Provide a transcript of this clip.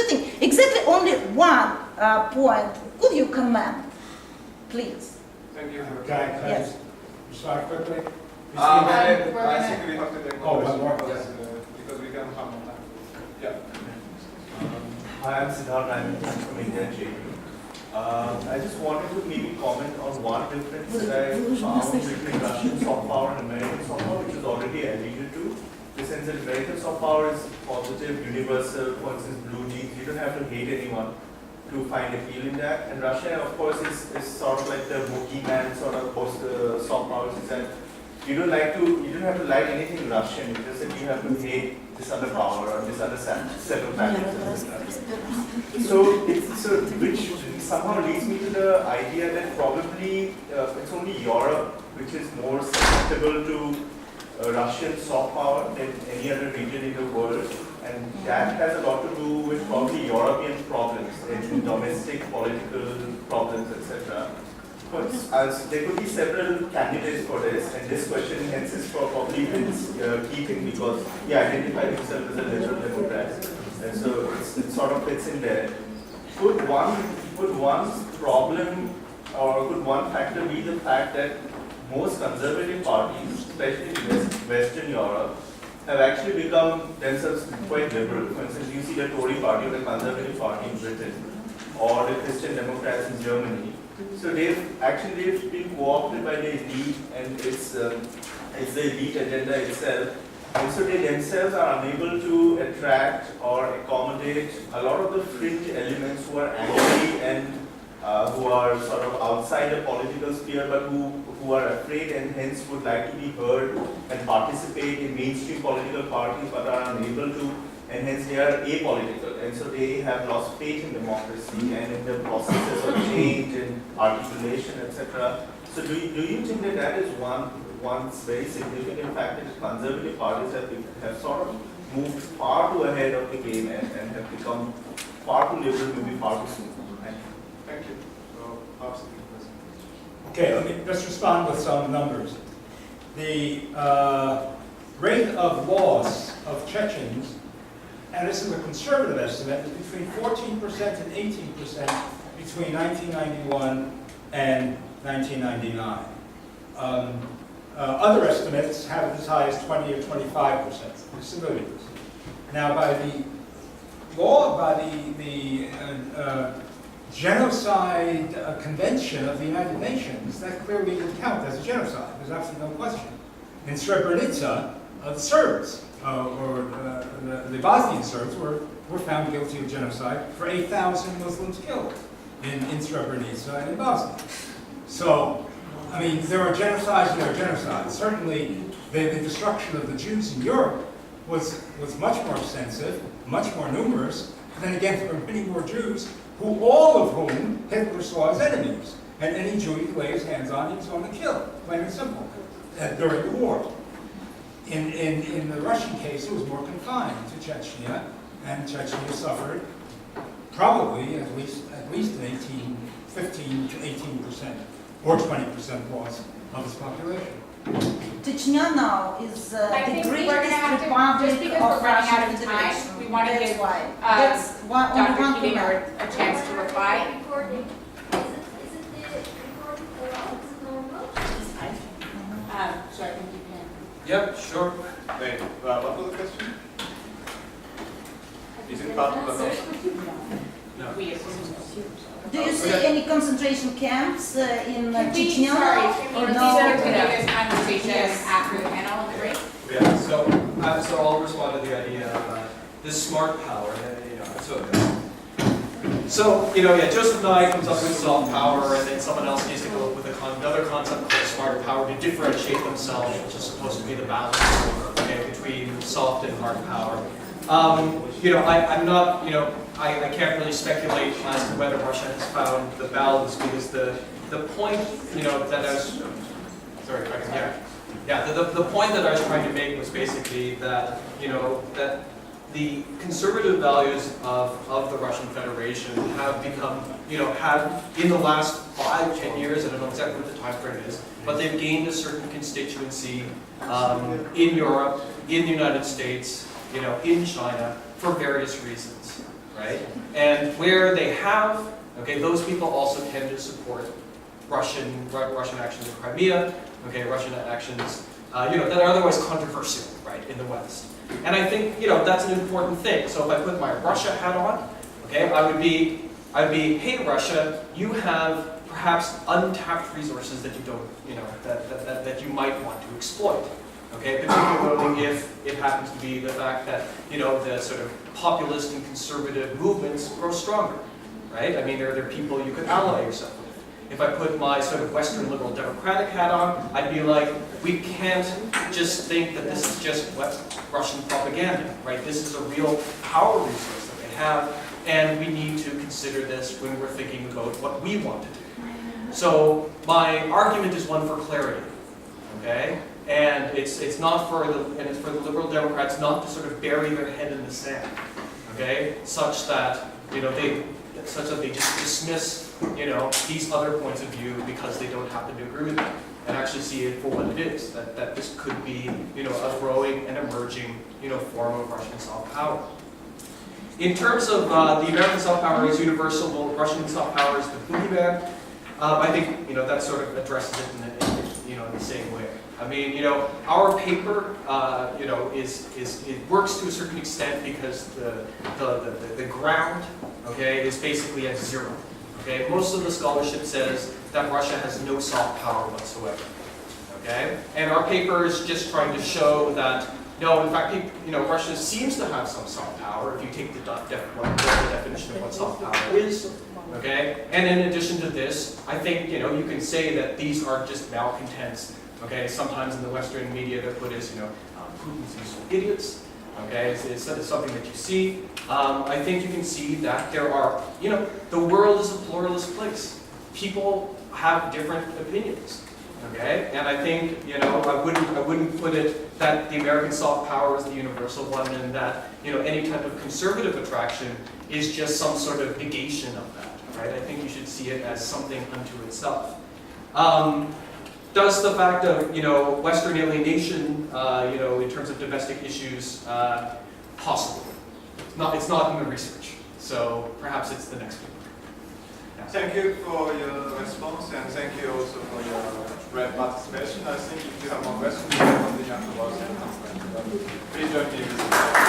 things. Exactly only one point. Could you comment, please? Thank you. Can I Yes. just start quickly? I think we have to take one more. because we can have more time. Yeah. Hi, I'm Siddharth. I'm from India, JP. I just wanted to maybe comment on one difference that I found between Russian soft power and American soft power, which is already alluded to. In the sense that American soft power is positive, universal, for instance, blue jeans. You don't have to hate anyone to find appeal in that. And Russia, of course, is sort of like the boogeyman sort of post soft powers. Is that you don't have to like anything Russian. It's just that you have to hate this other power or this other set of values. So which somehow leads me to the idea that probably it's only Europe which is more susceptible to Russian soft power than any other region in the world, and that has a lot to do with probably European problems, and domestic political problems, etc. There could be several candidates for this, and this question hence is probably Vince keeping because he identified himself as a liberal Democrat, and so it sort of fits in there. Could one problem or could one factor be the fact that most conservative parties, especially in Western Europe, have actually become themselves quite liberal? For instance, you see the Tory party or the Conservative Party in Britain, or the Christian Democrats in Germany. So they've been co-opted by the elite, and it's the elite agenda itself. And so they themselves are unable to attract or accommodate a lot of the fringe elements who are angry and who are sort of outside the political sphere, but who are afraid and hence would like to be heard and participate in mainstream political parties, but are unable to, and hence they are apolitical. And so they have lost faith in democracy and in the processes of change and articulation, etc. So do you think that that is one very significant factor that conservative parties have sort of moved far too ahead of the game and have become far too liberal, maybe far too soon? Thank you. So, absolutely. Okay, let's respond with some numbers. The rate of loss of Chechens, and this is a conservative estimate, is between 14% and 18% between 1991 and 1999. Other estimates have it as high as 20 or 25% of civilians. Now, by the law, by the Genocide Convention of the United Nations, that clearly would count as a genocide. There's absolutely no question. In Srebrenica, the Serbs, the Bosnian Serbs, were found guilty of genocide for 8,000 Muslims killed in Srebrenica and in Bosnia. So, I mean, there are genocides and there are genocides. Certainly, the destruction of the Jews in Europe was much more extensive, much more numerous. But then again, there were many more Jews, all of whom Hitler saw as enemies. And any Jew he laid his hands on, he was going to kill, plain and simple, during the war. In the Russian case, it was more confined to Chechnya, and Chechnya suffered probably at least an 15 to 18% or 20% loss of its population. Chechnya now is the greatest republic just because of we're running out Russian of time, Federation. we want to give Dr. Keating a chance to reply. Recording. Isn't the recording normal? So I think you can. Yep, sure. Wait, what was the question? Is it part of the notes? No. We assume. Do you see any concentration camps in Chechnya? Sorry, Or can we no? continue this conversation after the panel on the break? Yeah, so I'll respond to the idea of this smart power. Joseph Nye comes up with soft power, and then someone else needs to go up with another concept called smart power to differentiate themselves, which is supposed to be the balance between soft and hard power. I'm not, I can't really speculate as to whether Russia has found the balance, because the point, that I was, sorry, if I can hear. Yeah, the point that I was trying to make was basically that, that the conservative values of the Russian Federation have become, have in the last 5-10 years, I don't know exactly what the time frame is, but they've gained a certain constituency in Europe, in the United States, in China, for various reasons, right? And where they have, okay, those people also tend to support Russian actions in Crimea, okay, Russian actions, that are otherwise controversial, right, in the West. And I think, that's an important thing. So if I put my Russia hat on, okay, I would be, hey Russia, you have perhaps untapped resources that you don't, that you might want to exploit. Okay, particularly if it happens to be the fact that, the sort of populist and conservative movements grow stronger, right? I mean, there are people you could ally yourself with. If I put my sort of Western liberal democratic hat on, I'd be like, we can't just think that this is just Russian propaganda, right? This is a real power resource that they have, and we need to consider this when we're thinking about what we want to do. So my argument is one for clarity, okay? And it's not for it's for the liberal Democrats not to sort of bury their head in the sand, okay? Such that they just dismiss these other points of view because they don't happen to agree with them, and actually see it for what it is, that this could be a growing and emerging form of Russian soft power. In terms of the American soft power is universal, well, Russian soft power is the boogeyman. I think that sort of addresses it in the same way. I mean, our paper, it works to a certain extent because the ground, okay, is basically at zero. Okay, most of the scholarship says that Russia has no soft power whatsoever. Okay, and our paper is just trying to show that no, in fact, Russia seems to have some soft power if you take the definition of what soft power is. Okay, and in addition to this, I think you can say that these are just malcontents. Okay, sometimes in the Western media they're put as Putin's useful idiots. Okay, it's something that you see. I think you can see that there are, the world is a pluralist place. People have different opinions. Okay, and I think I wouldn't put it that the American soft power is the universal one, and that any type of conservative attraction is just some sort of negation of that. Right? I think you should see it as something unto itself. Does the fact of Western alienation, in terms of domestic issues, possible? It's not in the research, so perhaps it's the next paper. Yeah. Thank you for your response, and thank you also for your great participation. I think if you have more questions, you can continue afterwards. Please join me.